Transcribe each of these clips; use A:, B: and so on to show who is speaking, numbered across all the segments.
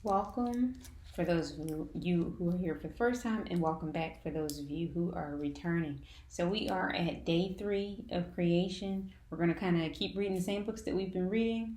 A: Welcome for those of you who are here for the first time, and welcome back for those of you who are returning. So we are at day 3 of creation. We're going to kind of keep reading the same books that we've been reading,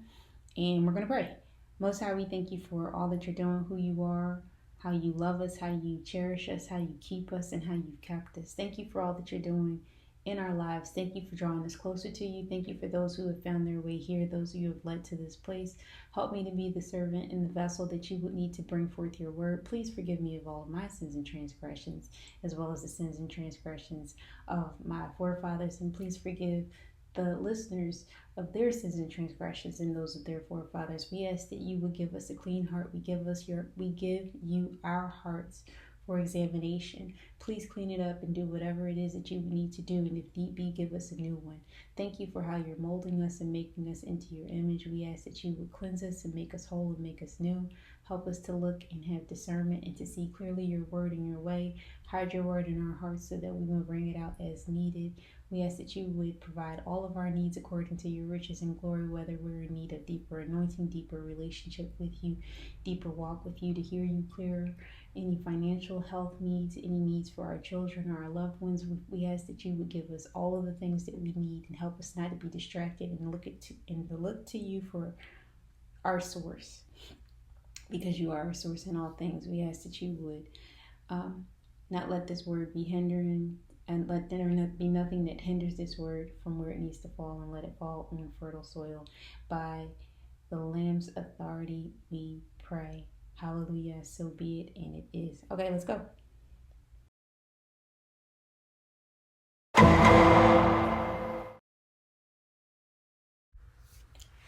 A: and we're going to pray. Most High, we thank you for all that you're doing, who you are, how you love us, how you cherish us, how you keep us, and how you've kept us. Thank you for all that you're doing in our lives. Thank you for drawing us closer to you. Thank you for those who have found their way here, those who have led to this place. Help me to be the servant and the vessel that you would need to bring forth your word. Please forgive me of all of my sins and transgressions, as well as the sins and transgressions of my forefathers. And please forgive the listeners of their sins and transgressions and those of their forefathers. We ask that you would give us a clean heart. We give you our hearts for examination. Please clean it up and do whatever it is that you need to do, and if need be, give us a new one. Thank you for how you're molding us and making us into your image. We ask that you would cleanse us and make us whole and make us new. Help us to look and have discernment and to see clearly your word and your way. Hide your word in our hearts so that we will bring it out as needed. We ask that you would provide all of our needs according to your riches and glory, whether we're in need of deeper anointing, deeper relationship with you, deeper walk with you, to hear you clearer, any financial health needs, any needs for our children or our loved ones. We ask that you would give us all of the things that we need and help us not to be distracted and look to you for our source, because you are our source in all things. We ask that you would not let this word be hindering, and let there not be nothing that hinders this word from where it needs to fall, and let it fall on fertile soil. By the Lamb's authority we pray. Hallelujah. So be it, and it is. Okay, let's go.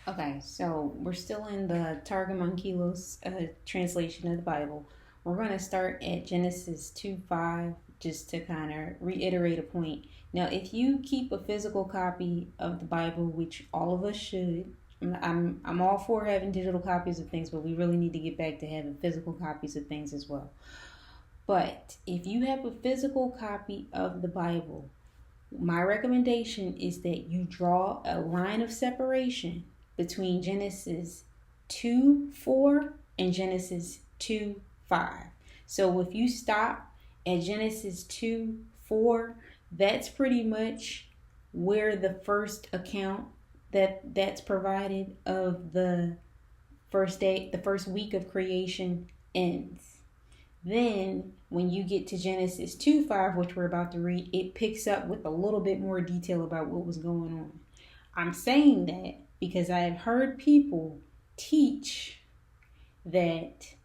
A: Okay, so we're still in the Targum Onkelos translation of the Bible. We're going to start at Genesis 2:5, just to kind of reiterate a point. Now, if you keep a physical copy of the Bible, which all of us should, I'm all for having digital copies of things, but we really need to get back to having physical copies of things as well. But if you have a physical copy of the Bible, my recommendation is that you draw a line of separation between Genesis 2:4 and Genesis 2:5. So if you stop at Genesis 2:4, that's pretty much where the first account that's provided of the first day, the first week of creation ends. Then when you get to Genesis 2:5, which we're about to read, it picks up with a little bit more detail about what was going on. I'm saying that because I have heard people teach that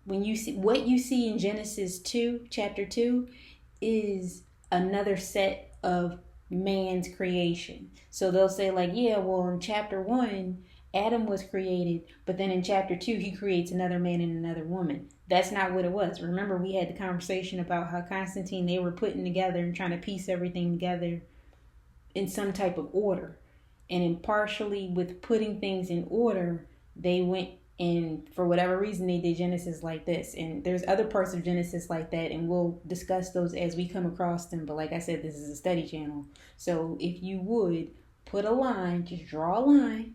A: when you see what you see in Genesis 2, chapter 2, is another set of man's creation. So they'll say like, yeah, well, in chapter 1, Adam was created, but then in chapter 2, he creates another man and another woman. That's not what it was. Remember, we had the conversation about how Constantine, they were putting together and trying to piece everything together in some type of order. And impartially with putting things in order, they went and for whatever reason they did Genesis like this. And there's other parts of Genesis like that, and we'll discuss those as we come across them. But like I said, this is a study channel. So if you would put a line, just draw a line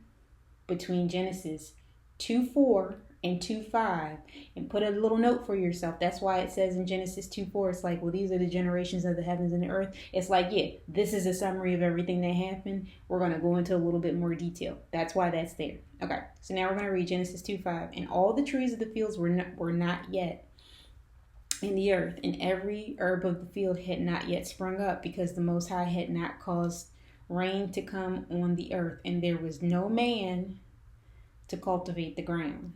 A: between Genesis 2:4 and 2:5 and put a little note for yourself. That's why it says in Genesis 2:4, it's like, well, these are the generations of the heavens and the earth. It's like, yeah, this is a summary of everything that happened. We're going to go into a little bit more detail. That's why that's there. Okay, so now we're going to read Genesis 2:5. And all the trees of the fields were not yet in the earth, and every herb of the field had not yet sprung up, because the Most High had not caused rain to come on the earth, and there was no man to cultivate the ground.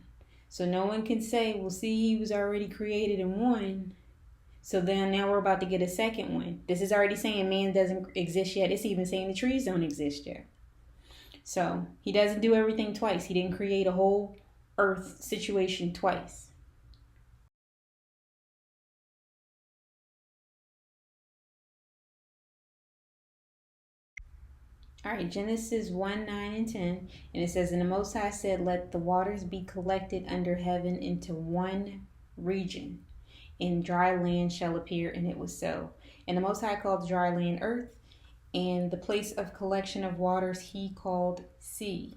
A: So no one can say, well, see, he was already created in one, so then now we're about to get a second one. This is already saying man doesn't exist yet. It's even saying the trees don't exist yet. So he doesn't do everything twice. He didn't create a whole earth situation twice. All right, Genesis 1, 9, and 10. And it says, and the Most High said, let the waters be collected under heaven into one region, and dry land shall appear, and it was so. And the Most High called the dry land earth, and the place of collection of waters he called sea.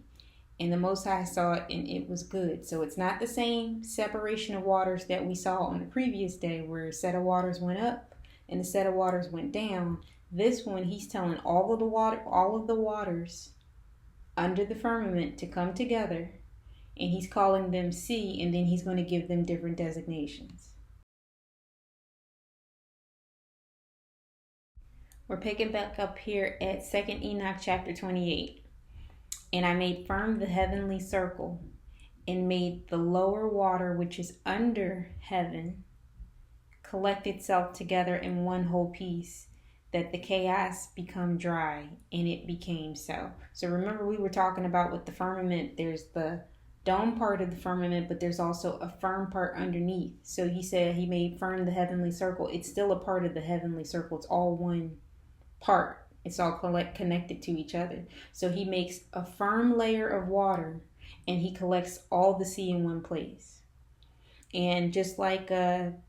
A: And the Most High saw it, and it was good. So it's not the same separation of waters that we saw on the previous day, where a set of waters went up and a set of waters went down. This one, he's telling all of the waters under the firmament to come together, and he's calling them sea, and then he's going to give them different designations. We're picking back up here at 2nd Enoch chapter 28. And I made firm the heavenly circle, and made the lower water which is under heaven collect itself together in one whole piece, that the chaos become dry, and it became so. So remember, we were talking about with the firmament, there's the dome part of the firmament, but there's also a firm part underneath. So he said he made firm the heavenly circle. It's still a part of the heavenly circle. It's all one part. It's all connected to each other. So he makes a firm layer of water, and he collects all the sea in one place. And just like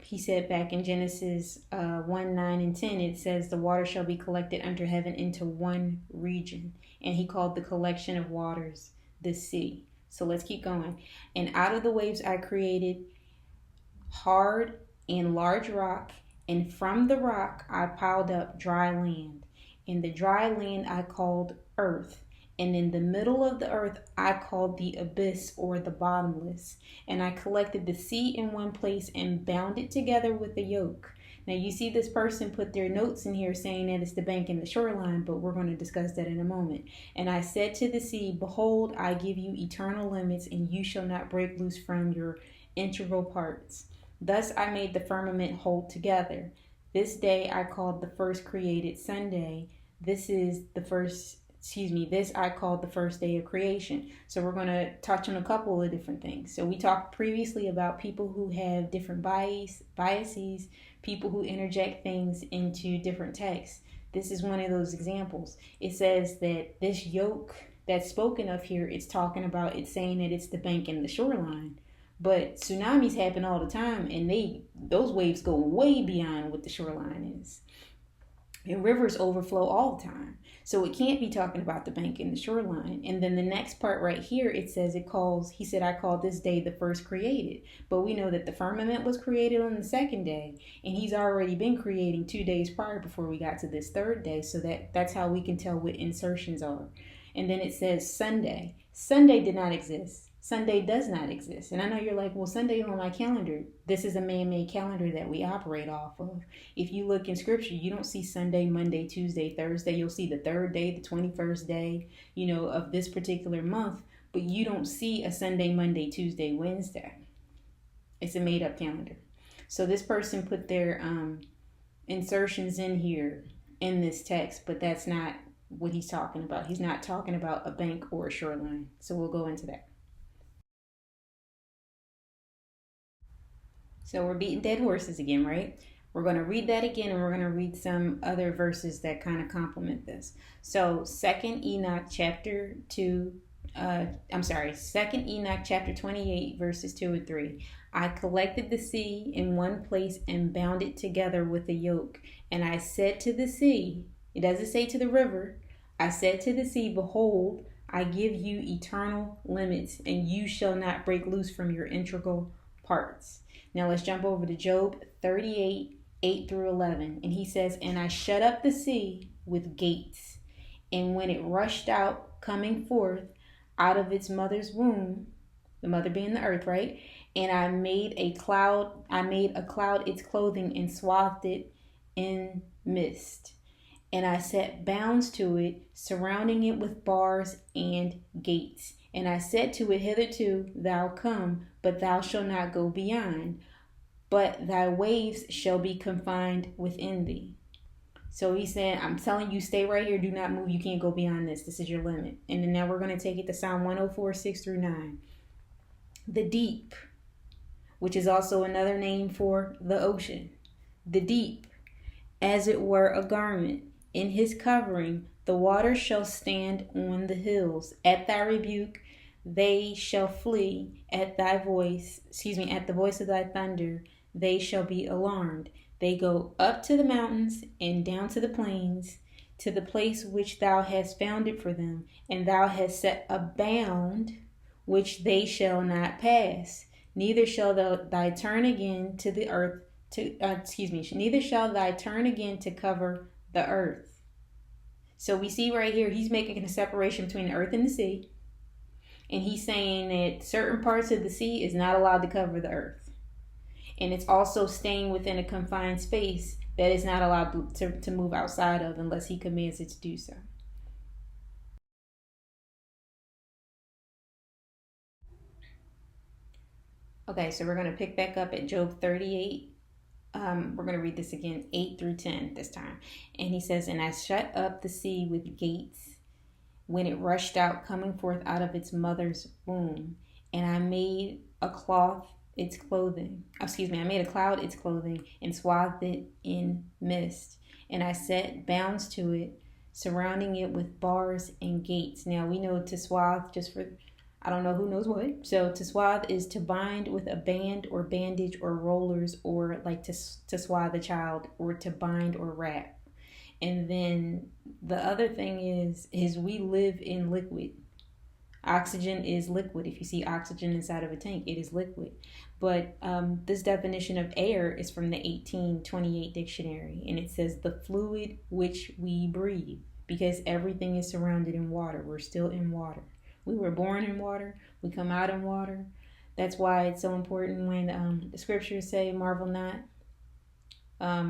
A: he said back in Genesis 1, 9, and 10, it says the water shall be collected under heaven into one region. And he called the collection of waters the sea. So let's keep going. And out of the waves I created hard and large rock, and from the rock I piled up dry land. In the dry land I called earth, and in the middle of the earth I called the abyss, or the bottomless. And I collected the sea in one place and bound it together with a yoke. Now you see this person put their notes in here saying that it's the bank and the shoreline, but we're going to discuss that in a moment. And I said to the sea, behold, I give you eternal limits, and you shall not break loose from your integral parts. Thus I made the firmament hold together. This day I called the first created Sunday. This I called the first day of creation. So we're going to touch on a couple of different things. So we talked previously about people who have different biases, people who interject things into different texts. This is one of those examples. It says that this yoke that's spoken of here, it's saying that it's the bank and the shoreline. But tsunamis happen all the time, and those waves go way beyond what the shoreline is. And rivers overflow all the time. So it can't be talking about the bank and the shoreline. And then the next part right here, it says he said, I called this day the first created. But we know that the firmament was created on the second day. And he's already been creating 2 days prior before we got to this third day. So that's how we can tell what insertions are. And then it says Sunday. Sunday did not exist. Sunday does not exist. And I know you're like, well, Sunday on my calendar. This is a man-made calendar that we operate off of. If you look in scripture, you don't see Sunday, Monday, Tuesday, Thursday. You'll see the third day, the 21st day, of this particular month. But you don't see a Sunday, Monday, Tuesday, Wednesday. It's a made-up calendar. So this person put their insertions in here in this text, but that's not what he's talking about. He's not talking about a bank or a shoreline. So we'll go into that. So we're beating dead horses again, right? We're going to read that again, and we're going to read some other verses that kind of complement this. So 2nd Enoch chapter 28, verses 2 and 3. I collected the sea in one place and bound it together with a yoke. And I said to the sea, it doesn't say to the river, I said to the sea, behold, I give you eternal limits, and you shall not break loose from your integral parts. Now let's jump over to Job 38, 8 through 11. And he says, and I shut up the sea with gates. And when it rushed out, coming forth out of its mother's womb, the mother being the earth, right? And I made a cloud its clothing, and swathed it in mist. And I set bounds to it, surrounding it with bars and gates. And I said to it, hitherto thou come, but thou shalt not go beyond, but thy waves shall be confined within thee. So he said, I'm telling you, stay right here, do not move, you can't go beyond this. This is your limit. And then now we're going to take it to Psalm 104, 6 through 9. The deep, which is also another name for the ocean. The deep, as it were a garment, in his covering, the waters shall stand on the hills. At thy rebuke, they shall flee. At the voice of thy thunder, they shall be alarmed. They go up to the mountains and down to the plains, to the place which thou hast founded for them, and thou hast set a bound which they shall not pass. Neither shall thy turn again to the earth neither shall thy turn again to cover the earth. So we see right here, he's making a separation between the earth and the sea. And he's saying that certain parts of the sea is not allowed to cover the earth. And it's also staying within a confined space that is not allowed to move outside of unless he commands it to do so. Okay, so we're going to pick back up at Job 38. We're going to read this again, 8 through 10 this time. And he says, and I shut up the sea with gates when it rushed out, coming forth out of its mother's womb. And I made a cloth its clothing. I made a cloud its clothing and swathed it in mist. And I set bounds to it, surrounding it with bars and gates. Now we know to swathe, just for, I don't know who knows what. So to swathe is to bind with a band or bandage or rollers, or like to swathe a child, or to bind or wrap. And then the other thing is we live in liquid. Oxygen is liquid. If you see oxygen inside of a tank, it is liquid. But this definition of air is from the 1828 dictionary, and it says the fluid which we breathe, because everything is surrounded in water. We're still in water. We were born in water. We come out in water. That's why it's so important when the scriptures say, marvel not,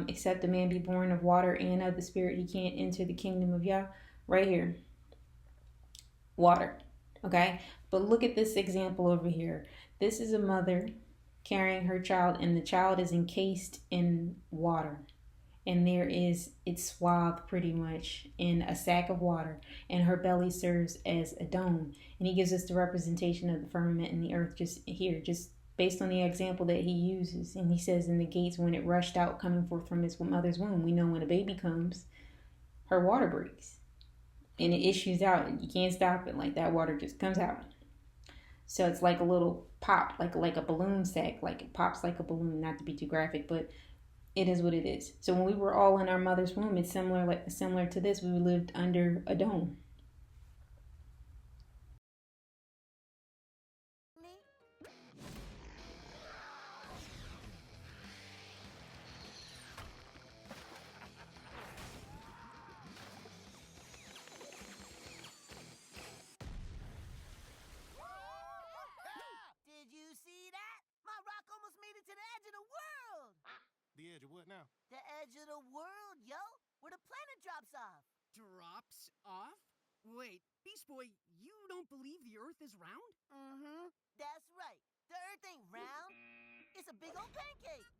A: except a man be born of water and of the spirit, he can't enter the kingdom of Yah. Right here. Water. Okay? But look at this example over here. This is a mother carrying her child, and the child is encased in water. And it's swathed pretty much in a sack of water, and her belly serves as a dome. And he gives us the representation of the firmament and the earth just based on the example that he uses. And he says in the gates, when it rushed out, coming forth from its mother's womb. We know when a baby comes, her water breaks. And it issues out, and you can't stop it. Like that water just comes out. So it's like a little pop, like a balloon sack. Like it pops like a balloon, not to be too graphic, but it is what it is. So when we were all in our mother's womb, it's similar to this. We lived under a dome.
B: The edge of what now?
C: The edge of the world, yo! Where the planet drops off.
D: Drops off? Wait, Beast Boy, you don't believe the Earth is round?
C: Mm-hmm. That's right. The Earth ain't round. It's a big old pancake.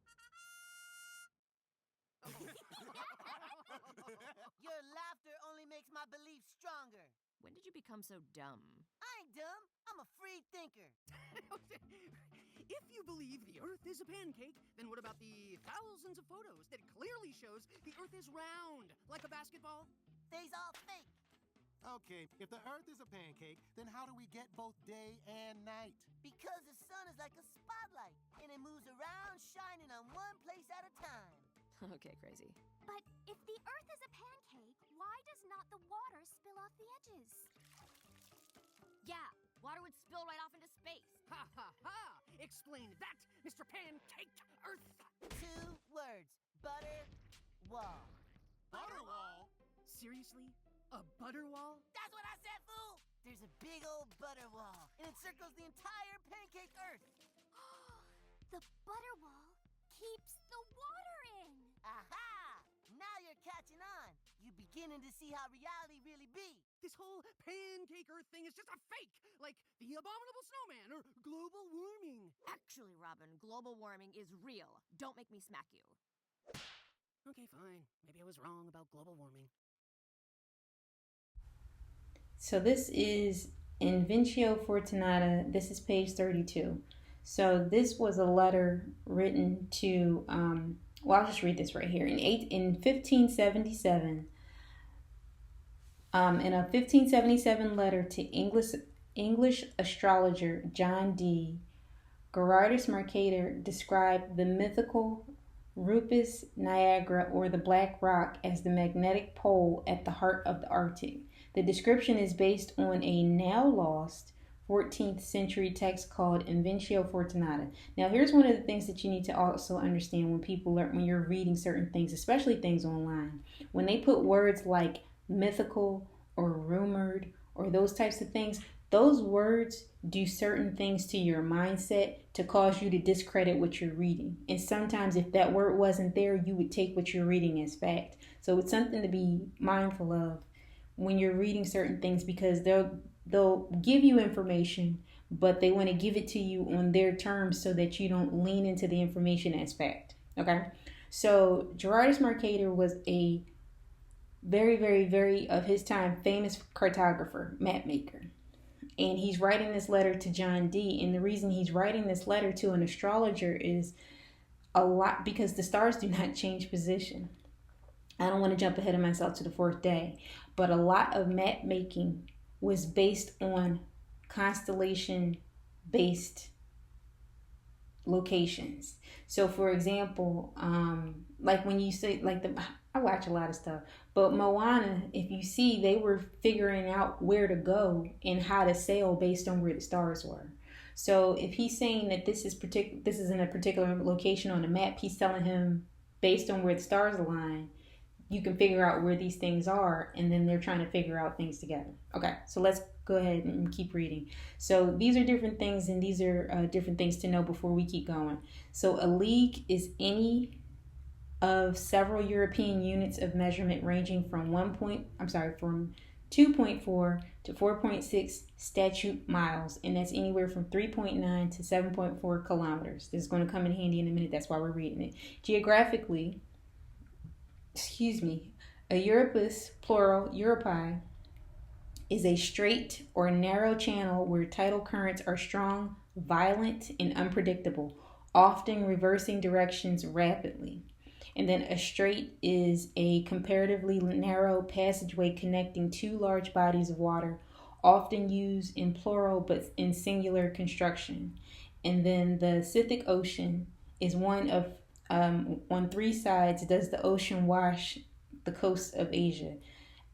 C: Your laughter only makes my belief stronger.
E: When did you become so dumb?
C: I ain't dumb. I'm a free thinker.
D: If you believe the Earth is a pancake, then what about the thousands of photos that clearly shows the Earth is round, like a basketball?
C: They's all fake.
B: Okay, if the Earth is a pancake, then how do we get both day and night?
C: Because the sun is like a spotlight, and it moves around shining on one place at a time.
E: Okay, crazy.
F: But if the Earth is a pancake, why does not the water spill off the edges?
E: Yeah, water would spill right off into space.
D: Ha ha ha! Explain that, Mr. Pancake Earth!
C: 2 words. Butter wall.
B: Butter wall?
D: Seriously? A butter wall?
C: That's what I said, fool! There's a big old butter wall, and it circles the entire pancake Earth.
F: The butter wall keeps the water in.
C: Aha! Now you're catching on. You're beginning to see how reality really be.
D: This whole pancake Earth thing is just a fake, like the abominable snowman or global warming.
E: Actually, Robin, global warming is real. Don't make me smack you.
D: Okay, fine. Maybe I was wrong about global warming.
A: So this is Invencio Fortunata. This is page 32. So this was a letter written to, I'll just read this right here. In 1577, in a 1577 letter to English astrologer John D. Gerardus Mercator described the mythical Rupus Niagara, or the Black Rock, as the magnetic pole at the heart of the Arctic. The description is based on a now lost 14th century text called Inventio Fortunata. Now, here's one of the things that you need to also understand when you're reading certain things, especially things online. When they put words like mythical or rumored or those types of things, those words do certain things to your mindset to cause you to discredit what you're reading. And sometimes if that word wasn't there, you would take what you're reading as fact. So it's something to be mindful of when you're reading certain things, because they'll give you information, but they want to give it to you on their terms so that you don't lean into the information as fact. Okay? So Gerardus Mercator was a very, very, very of his time famous cartographer, map maker. And he's writing this letter to John Dee. And the reason he's writing this letter to an astrologer is a lot because the stars do not change position. I don't want to jump ahead of myself to the fourth day, but a lot of map making was based on constellation based locations. So for example, like when you say I watch a lot of stuff, but Moana, if you see, they were figuring out where to go and how to sail based on where the stars were. So if he's saying that this is in a particular location on the map, he's telling him based on where the stars align, you can figure out where these things are, and then they're trying to figure out things together. Okay, so let's go ahead and keep reading. So these are different things, and these are different things to know before we keep going. So a league is any of several European units of measurement ranging from 2.4 to 4.6 statute miles, and that's anywhere from 3.9 to 7.4 kilometers. This is going to come in handy in a minute. That's why we're reading it. Geographically, a Europus, plural, Europi, is a straight or narrow channel where tidal currents are strong, violent, and unpredictable, often reversing directions rapidly. And then a strait is a comparatively narrow passageway connecting two large bodies of water, often used in plural but in singular construction. And then the Scythic Ocean is one of on three sides does the ocean wash the coast of Asia,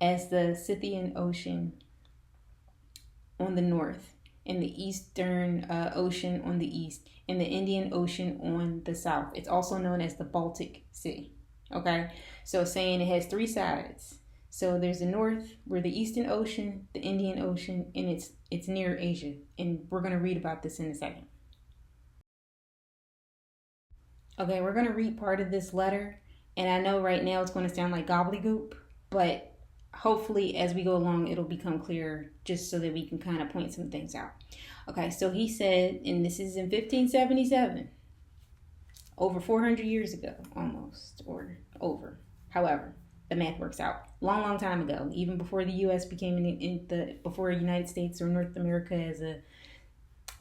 A: as the Scythian Ocean on the north, and the Eastern Ocean on the east, and the Indian Ocean on the south. It's also known as the Baltic Sea. Okay, so saying it has three sides. So there's the north, where the Eastern Ocean, the Indian Ocean, and it's near Asia. And we're going to read about this in a second. Okay, we're going to read part of this letter, and I know right now it's going to sound like gobbledygook, but hopefully as we go along it'll become clearer, just so that we can kind of point some things out. Okay, so he said, and this is in 1577, over 400 years ago, almost, or over, however the math works out, long time ago, even before the U.S. became before United States or North America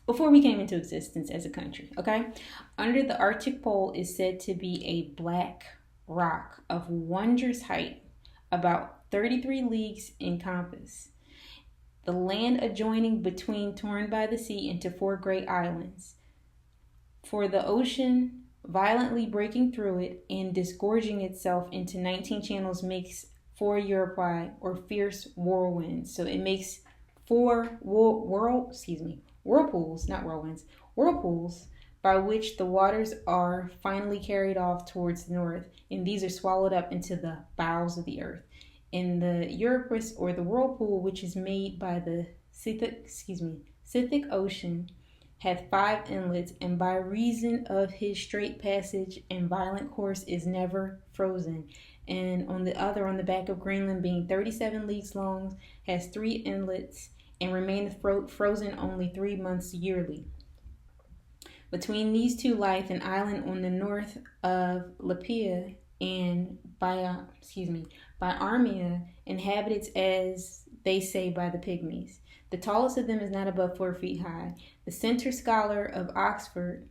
A: before we came into existence as a country. Okay, under the Arctic Pole is said to be a black rock of wondrous height, about 33 leagues in compass. The land adjoining between torn by the sea into four great islands. For the ocean violently breaking through it and disgorging itself into 19 channels makes four Europi, or fierce whirlwinds. So it makes four whirlpools, not whirlwinds, whirlpools, by which the waters are finally carried off towards the north, and these are swallowed up into the bowels of the earth. In the Euripus, or the whirlpool, which is made by the Scythic Ocean, hath 5 inlets, and by reason of his straight passage and violent course is never frozen. And on the back of Greenland, being 37 leagues long, has 3 inlets, and remaineth frozen only 3 months yearly. Between these two lieth an island on the north of Lapia, and by Armia, inhabited, as they say, by the Pygmies. The tallest of them is not above 4 feet high. The certain scholar of Oxford,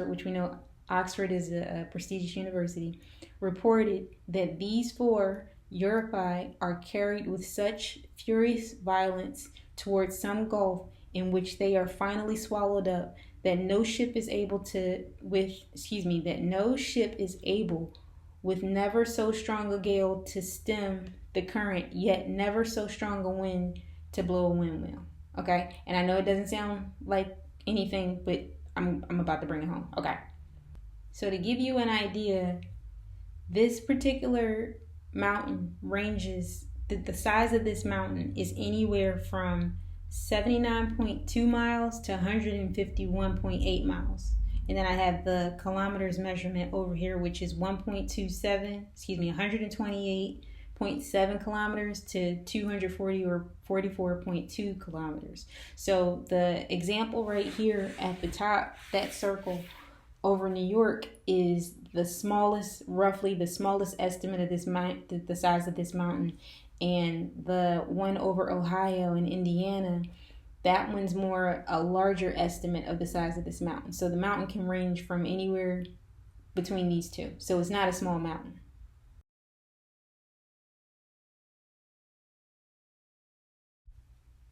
A: which we know Oxford is a prestigious university, reported that these 4 Europi are carried with such furious violence towards some gulf in which they are finally swallowed up, that no ship is able with never so strong a gale to stem the current, yet never so strong a wind to blow a windmill. Okay, and I know it doesn't sound like anything, but I'm about to bring it home. Okay, so to give you an idea, this particular mountain ranges, the size of this mountain is anywhere from 79.2 miles to 151.8 miles. And then I have the kilometers measurement over here, which is 128.7 kilometers to 240 or 44.2 kilometers. So the example right here at the top, that circle over New York, is the smallest, roughly the smallest estimate of this mountain, the size of this mountain. And the one over Ohio and Indiana, that one's more a larger estimate of the size of this mountain. So the mountain can range from anywhere between these two. So it's not a small mountain.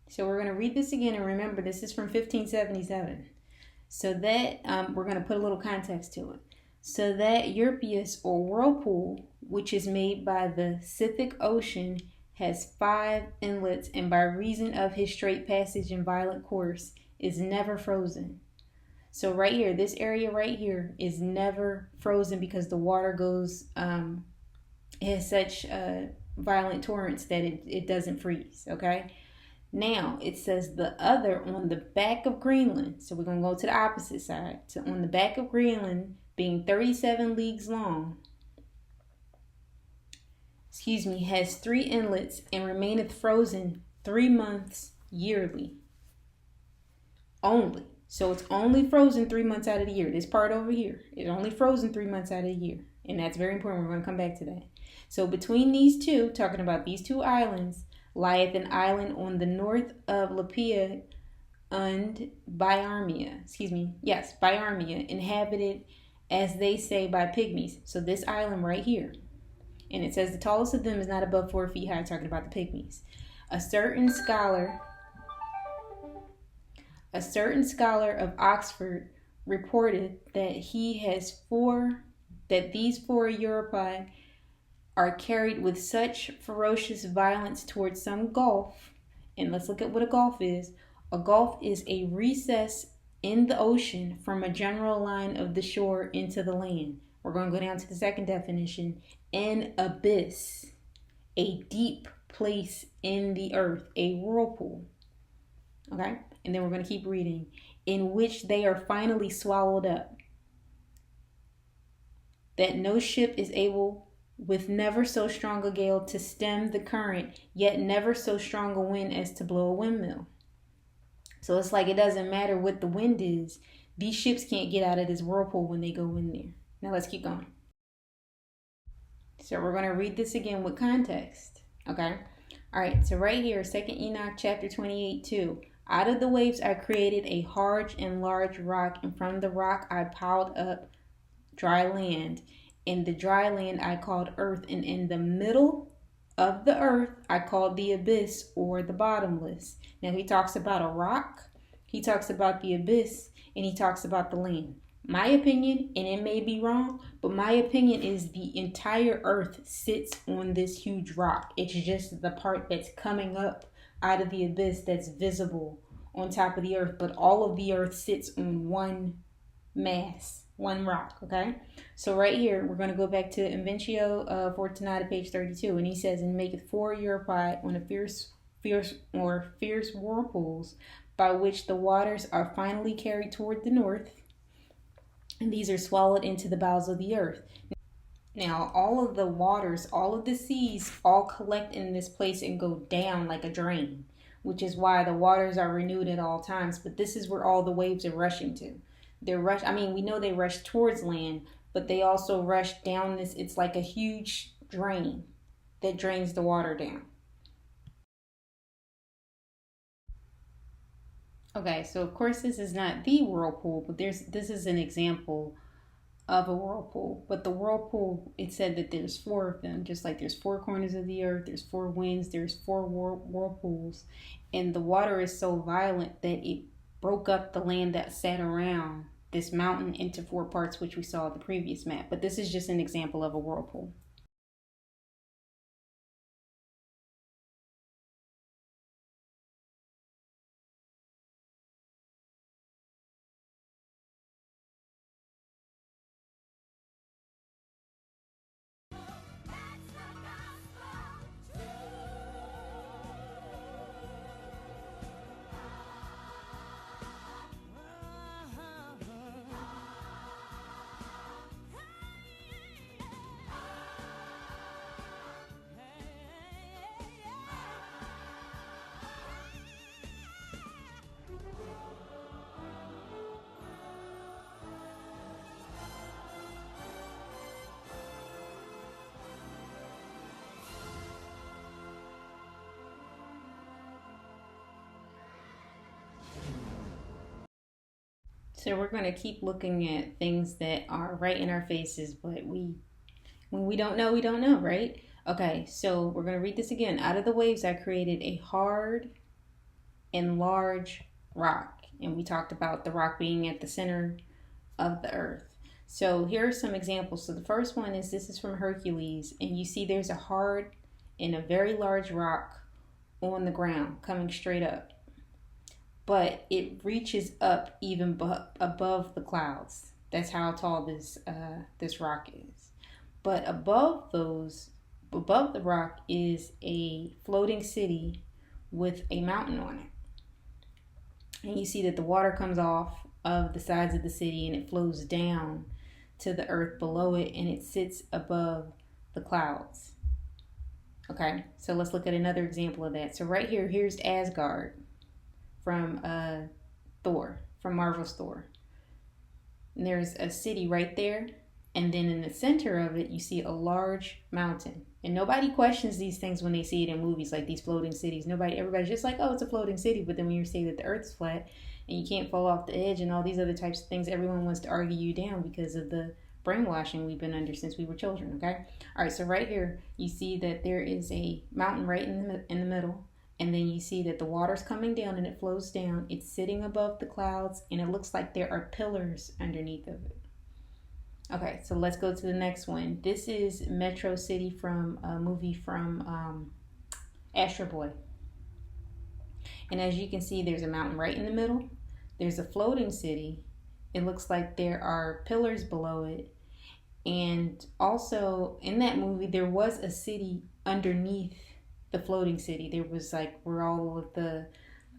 A: So we're going to read this again, and remember, this is from 1577. So that we're going to put a little context to it. So that Europeus or whirlpool, which is made by the Scythic Ocean, has 5 inlets, and by reason of his straight passage and violent course is never frozen. So right here, this area right here is never frozen because the water goes, it has such violent torrents that it doesn't freeze, okay? Now, it says the other on the back of Greenland. So we're going to go to the opposite side. So on the back of Greenland, being 37 leagues long, has 3 inlets and remaineth frozen 3 months yearly. Only. So it's only frozen 3 months out of the year. This part over here, it's only frozen 3 months out of the year. And that's very important. We're going to come back to that. So between these two, talking about these two islands, lieth an island on the north of Lapia and Biarmia. Biarmia, inhabited, as they say, by pygmies. So this island right here. And it says the tallest of them is not above 4 feet high, talking about the pygmies. A certain scholar of Oxford reported that these 4 Europi are carried with such ferocious violence towards some gulf. And let's look at what a gulf is. A gulf is a recess in the ocean from a general line of the shore into the land. We're going to go down to the second definition. An abyss, a deep place in the earth, a whirlpool. Okay? And then we're going to keep reading. In which they are finally swallowed up. That no ship is able, with never so strong a gale, to stem the current, yet never so strong a wind as to blow a windmill. So it's like it doesn't matter what the wind is. These ships can't get out of this whirlpool when they go in there. Now let's keep going. So we're going to read this again with context. Okay? All right, so right here, 2 Enoch chapter 28:2. Out of the waves I created a hard and large rock, and from the rock I piled up dry land. In the dry land I called earth, and in the middle of the earth I called the abyss, or the bottomless. Now he talks about a rock, he talks about the abyss, and he talks about the land. My opinion, and it may be wrong, but my opinion is the entire earth sits on this huge rock. It's just the part that's coming up out of the abyss that's visible on top of the earth, but all of the earth sits on one mass, one rock, okay? So right here, we're going to go back to Inventio Fortunata, page 32, and he says, and maketh 4 Europi on a fierce whirlpools, by which the waters are finally carried toward the north, and these are swallowed into the bowels of the earth. Now, all of the waters, all of the seas, all collect in this place and go down like a drain, which is why the waters are renewed at all times. But this is where all the waves are rushing to. We know they rush towards land, but they also rush down this. It's like a huge drain that drains the water down. Okay, so of course this is not the whirlpool, but this is an example of a whirlpool. But the whirlpool, it said that there's 4 of them, just like there's 4 corners of the earth, there's 4 winds, there's 4 whirlpools, and the water is so violent that it broke up the land that sat around this mountain into 4 parts, which we saw in the previous map. But this is just an example of a whirlpool. So we're going to keep looking at things that are right in our faces, but when we don't know, we don't know, right? Okay, so we're going to read this again. Out of the waves, I created a hard and large rock. And we talked about the rock being at the center of the earth. So here are some examples. So the first one is, this is from Hercules, and you see there's a hard and a very large rock on the ground coming straight up. But it reaches up even above the clouds. That's how tall this rock is. But above the rock is a floating city with a mountain on it. And you see that the water comes off of the sides of the city and it flows down to the earth below it, and it sits above the clouds. Okay, so let's look at another example of that. So right here, here's Asgard from Thor, from Marvel's Thor. And there's a city right there, and then in the center of it, you see a large mountain. And nobody questions these things when they see it in movies, like these floating cities. Everybody's just like, oh, it's a floating city. But then when you say that the earth is flat and you can't fall off the edge and all these other types of things, everyone wants to argue you down because of the brainwashing we've been under since we were children, okay? All right, so right here, you see that there is a mountain right in the middle. And then you see that the water's coming down and it flows down. It's sitting above the clouds, and it looks like there are pillars underneath of it. Okay, so let's go to the next one. This is Metro City from a movie from Astro Boy. And as you can see, there's a mountain right in the middle. There's a floating city. It looks like there are pillars below it. And also in that movie, there was a city underneath the floating city. There was like where all of the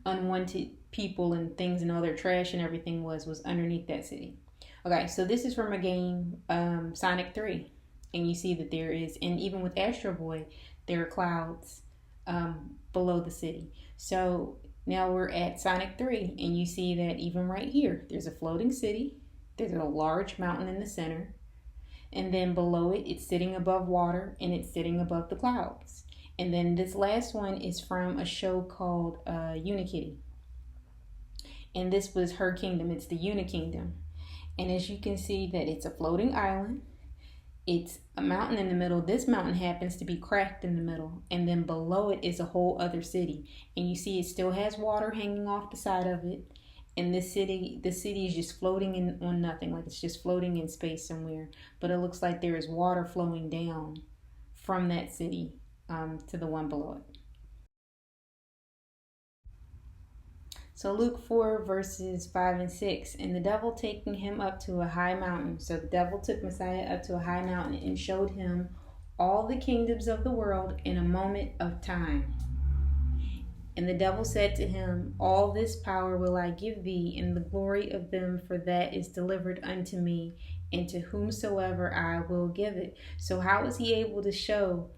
A: unwanted people and things and all their trash and everything was underneath that city. Okay, so this is from a game, Sonic 3. And you see that there is, and even with Astro Boy, there are clouds below the city. So now we're at Sonic 3, and you see that even right here, there's a floating city. There's a large mountain in the center. And then below it, it's sitting above water, and it's sitting above the clouds. And then this last one is from a show called Unikitty. And this was her kingdom. It's the Unikingdom. And as you can see that it's a floating island. It's a mountain in the middle. This mountain happens to be cracked in the middle. And then below it is a whole other city. And you see it still has water hanging off the side of it. And the city is just floating on nothing. Like it's just floating in space somewhere. But it looks like there is water flowing down from that city to the one below it. So Luke 4 verses 5 and 6. And the devil taking him up to a high mountain. So the devil took Messiah up to a high mountain and showed him all the kingdoms of the world in a moment of time. And the devil said to him, all this power will I give thee, and the glory of them, for that is delivered unto me, and to whomsoever I will give it. So how is he able to show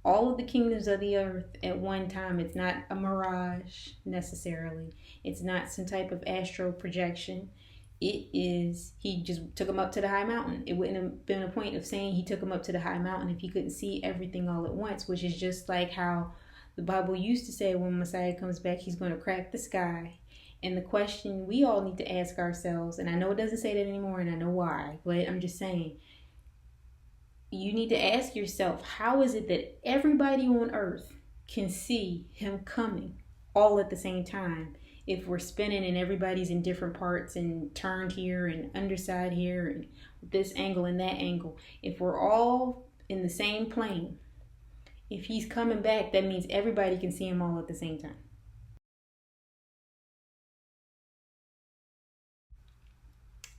A: all of the kingdoms of the earth at one time? It's not a mirage necessarily. It's not some type of astral projection. It is, he just took him up to the high mountain. It wouldn't have been a point of saying he took him up to the high mountain if he couldn't see everything all at once, which is just like how the Bible used to say when Messiah comes back, he's going to crack the sky. And the question we all need to ask ourselves, and I know it doesn't say that anymore, and I know why, but I'm just saying, you need to ask yourself, how is it that everybody on earth can see him coming all at the same time if we're spinning and everybody's in different parts and turned here and underside here and this angle and that angle? If we're all in the same plane, if he's coming back, that means everybody can see him all at the same time.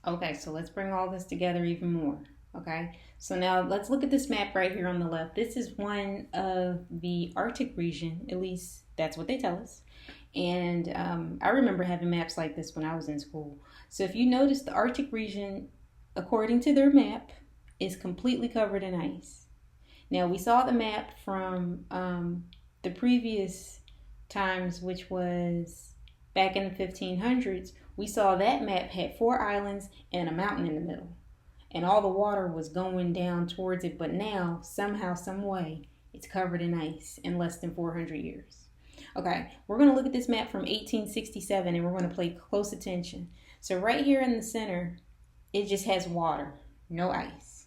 A: Okay, so let's bring all this together even more. Okay, so now let's look at this map right here on the left. This is one of the Arctic region, at least that's what they tell us. And I remember having maps like this when I was in school. So if you notice, the Arctic region, according to their map, is completely covered in ice. Now, we saw the map from the previous times, which was back in the 1500s. We saw that map had 4 islands and a mountain in the middle. And all the water was going down towards it. But now, somehow, some way, it's covered in ice in less than 400 years. Okay, we're going to look at this map from 1867, and we're going to pay close attention. So right here in the center, it just has water, no ice.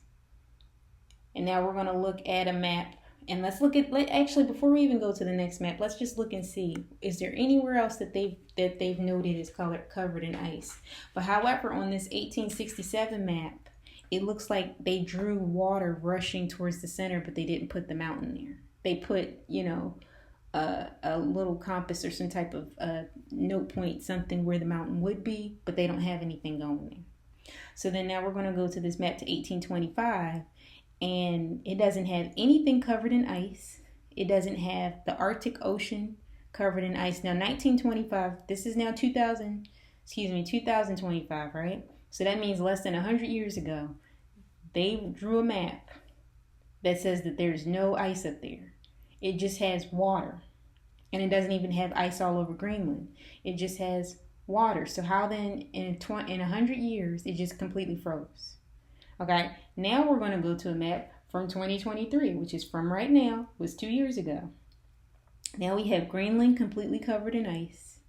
A: And now we're going to look at a map. And let's look at, actually, before we even go to the next map, let's just look and see, is there anywhere else that they've noted is covered in ice? But however, on this 1867 map, it looks like they drew water rushing towards the center, but they didn't put the mountain there. They put, a little compass or some type of note point, something where the mountain would be, but they don't have anything going there. So then now we're going to go to this map to 1825, and it doesn't have anything covered in ice. It doesn't have the Arctic Ocean covered in ice. Now 1925, this is now 2025, right? So that means less than 100 years ago, they drew a map that says that there's no ice up there. It just has water. And it doesn't even have ice all over Greenland. It just has water. So how then in 100 years, it just completely froze? Okay, now we're going to go to a map from 2023, which is from right now, was 2 years ago. Now we have Greenland completely covered in ice.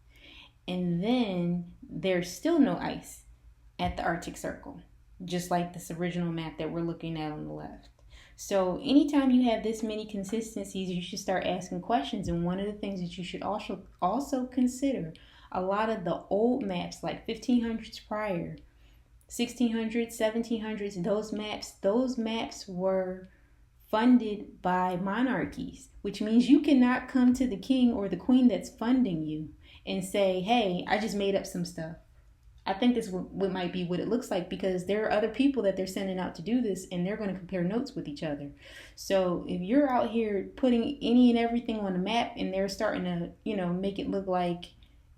A: And then there's still no ice at the Arctic Circle, just like this original map that we're looking at on the left. So anytime you have this many consistencies, you should start asking questions. And one of the things that you should also consider, a lot of the old maps, like 1500s prior, 1600s, 1700s, those maps were funded by monarchies, which means you cannot come to the king or the queen that's funding you and say, hey, I just made up some stuff. I think this might be what it looks like, because there are other people that they're sending out to do this, and they're going to compare notes with each other. So if you're out here putting any and everything on the map and they're starting to, make it look like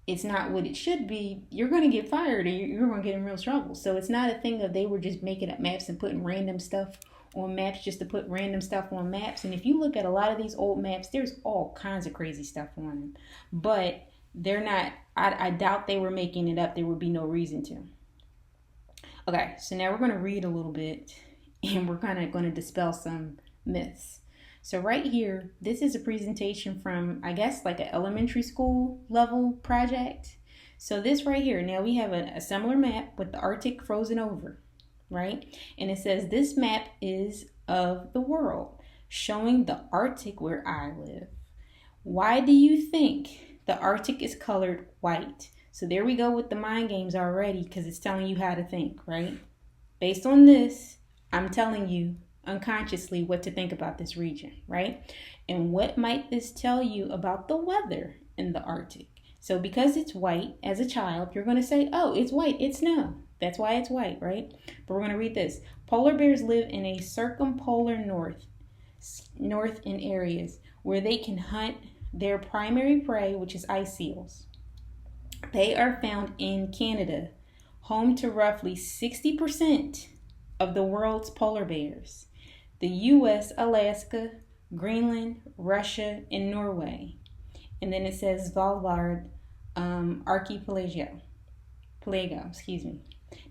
A: it's not what it should be, you're going to get fired, or you're going to get in real trouble. So it's not a thing of they were just making up maps and putting random stuff on maps just to put random stuff on maps. And if you look at a lot of these old maps, there's all kinds of crazy stuff on them. But they're not, I doubt they were making it up. There would be no reason to. Okay, so now we're going to read a little bit, and we're kind of going to dispel some myths. So right here, this is a presentation from, I guess, like an elementary school level project. So this right here, now we have a similar map with the Arctic frozen over, right? And it says this map is of the world, showing the Arctic where I live. Why do you think the Arctic is colored white? So there we go with the mind games already, because it's telling you how to think, right? Based on this, I'm telling you unconsciously what to think about this region, right? And what might this tell you about the weather in the Arctic? So because it's white, as a child, you're going to say, oh, it's white, it's snow. That's why it's white, right? But we're going to read this. Polar bears live in a circumpolar north in areas where they can hunt their primary prey, which is ice seals. They are found in Canada, home to roughly 60% of the world's polar bears. The U.S., Alaska, Greenland, Russia, and Norway. And then it says Svalbard archipelago.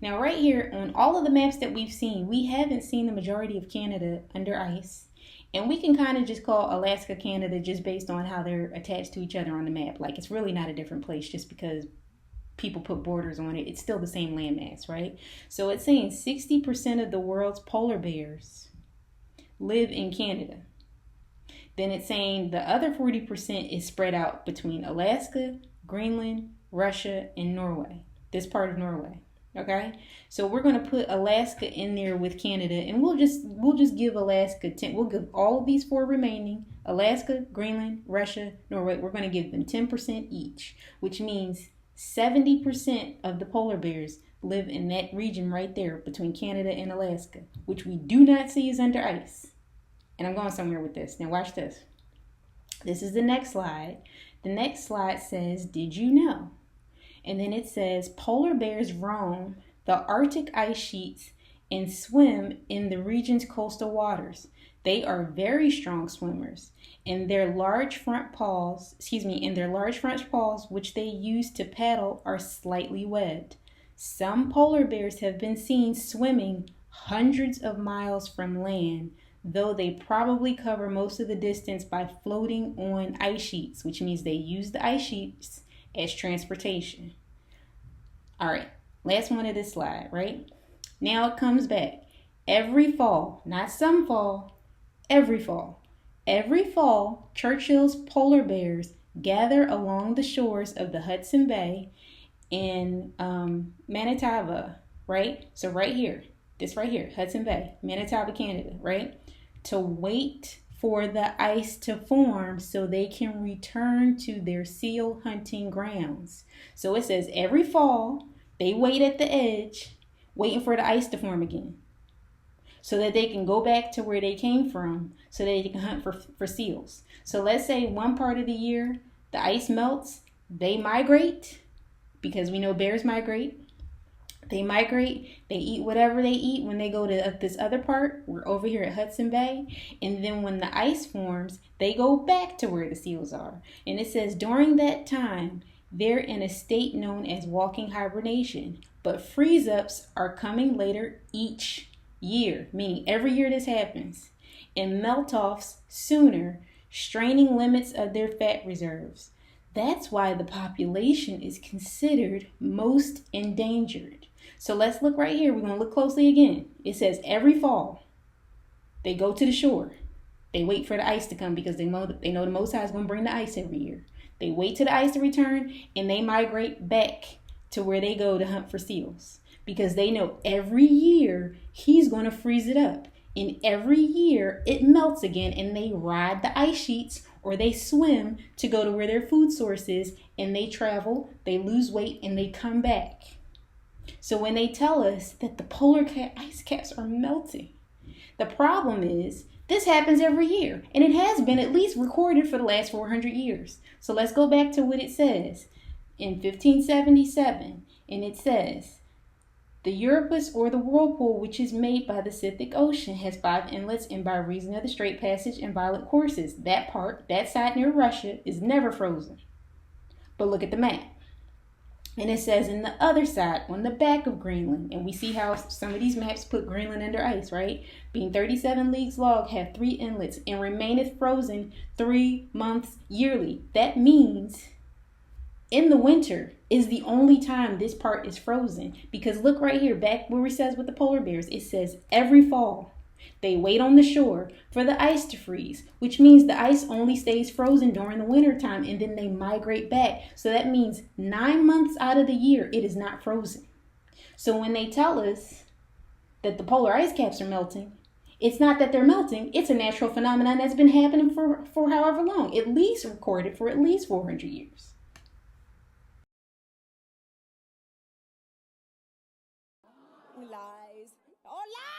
A: Now right here, on all of the maps that we've seen, we haven't seen the majority of Canada under ice. And we can kind of just call Alaska Canada just based on how they're attached to each other on the map. Like, it's really not a different place just because people put borders on it. It's still the same landmass, right? So it's saying 60% of the world's polar bears live in Canada. Then it's saying the other 40% is spread out between Alaska, Greenland, Russia, and Norway. This part of Norway. Okay, so we're going to put Alaska in there with Canada, and we'll just give Alaska 10. We'll give all of these four remaining, Alaska, Greenland, Russia, Norway, we're going to give them 10% each, which means 70% of the polar bears live in that region right there between Canada and Alaska, which we do not see is under ice. And I'm going somewhere with this. Now watch this. This is the next slide. The next slide says, did you know? And then it says, polar bears roam the Arctic ice sheets and swim in the region's coastal waters. They are very strong swimmers, and their large front paws, which they use to paddle, are slightly webbed. Some polar bears have been seen swimming hundreds of miles from land, though they probably cover most of the distance by floating on ice sheets, which means they use the ice sheets as transportation. All right, Last one of this slide, right? Now it comes back. Every fall, not some fall, every fall. Every fall, Churchill's polar bears gather along the shores of the Hudson Bay in Manitoba, right? So right here, this right here, Hudson Bay, Manitoba, Canada, right? To wait for the ice to form so they can return to their seal hunting grounds. So it says every fall, they wait at the edge, waiting for the ice to form again, so that they can go back to where they came from, so that they can hunt for seals. So let's say one part of the year, the ice melts, they migrate, because we know bears migrate. They migrate, they eat whatever they eat when they go to this other part. We're over here at Hudson Bay. And then when the ice forms, they go back to where the seals are. And it says during that time, they're in a state known as walking hibernation. But freeze-ups are coming later each year, meaning every year this happens. And melt-offs sooner, straining limits of their fat reserves. That's why the population is considered most endangered. So let's look right here. We're going to look closely again. It says every fall, they go to the shore. They wait for the ice to come because they know the Most High is going to bring the ice every year. They wait till the ice to return, and they migrate back to where they go to hunt for seals, because they know every year he's going to freeze it up. And every year it melts again, and they ride the ice sheets or they swim to go to where their food source is, and they travel, they lose weight, and they come back. So when they tell us that the polar ice caps are melting, the problem is this happens every year, and it has been at least recorded for the last 400 years. So let's go back to what it says in 1577, and it says, the Euripus, or the whirlpool, which is made by the Pacific Ocean, has 5 inlets, and by reason of the Strait Passage and violent courses, that side near Russia, is never frozen. But look at the map. And it says in the other side, on the back of Greenland, and we see how some of these maps put Greenland under ice, right? Being 37 leagues long, have 3 inlets, and remaineth frozen 3 months yearly. That means in the winter is the only time this part is frozen. Because look right here, back where it says with the polar bears, it says every fall they wait on the shore for the ice to freeze, which means the ice only stays frozen during the winter time, and then they migrate back. So that means 9 months out of the year it is not frozen. So when they tell us that the polar ice caps are melting, it's not that they're melting, it's a natural phenomenon that's been happening for however long, at least recorded for at least 400 years.
G: Lies. Oh, lies!